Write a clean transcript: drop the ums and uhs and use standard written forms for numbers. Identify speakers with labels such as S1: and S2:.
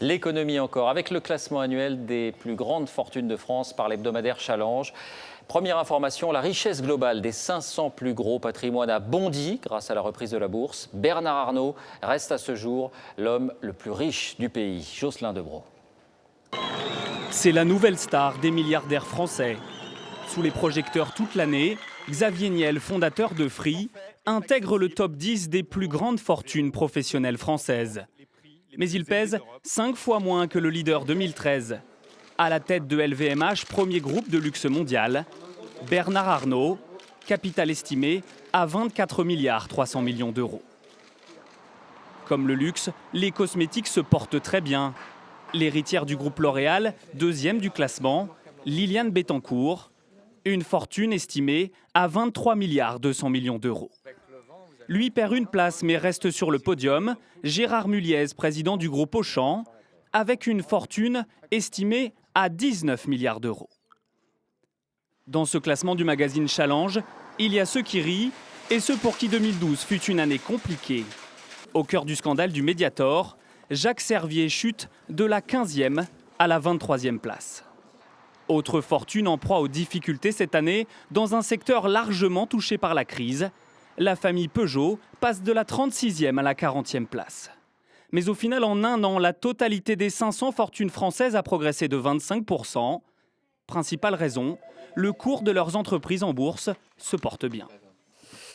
S1: L'économie encore, avec le classement annuel des plus grandes fortunes de France par l'hebdomadaire Challenge. Première information, la richesse globale des 500 plus gros patrimoines a bondi grâce à la reprise de la bourse. Bernard Arnault reste à ce jour l'homme le plus riche du pays. Jocelyn Debrow.
S2: C'est la nouvelle star des milliardaires français. Sous les projecteurs toute l'année, Xavier Niel, fondateur de Free, intègre le top 10 des plus grandes fortunes professionnelles françaises. Mais il pèse 5 fois moins que le leader 2013. À la tête de LVMH, premier groupe de luxe mondial, Bernard Arnault, capital estimé à 24 milliards 300 millions d'euros. Comme le luxe, les cosmétiques se portent très bien. L'héritière du groupe L'Oréal, deuxième du classement, Liliane Bettencourt, une fortune estimée à 23 milliards 200 millions d'euros. Lui perd une place mais reste sur le podium, Gérard Muliez, président du groupe Auchan, avec une fortune estimée à 19 milliards d'euros. Dans ce classement du magazine Challenge, il y a ceux qui rient et ceux pour qui 2012 fut une année compliquée. Au cœur du scandale du Mediator, Jacques Servier chute de la 15e à la 23e place. Autre fortune en proie aux difficultés cette année, dans un secteur largement touché par la crise, la famille Peugeot passe de la 36e à la 40e place. Mais au final, en un an, la totalité des 500 fortunes françaises a progressé de 25%. Principale raison, le cours de leurs entreprises en bourse se porte bien.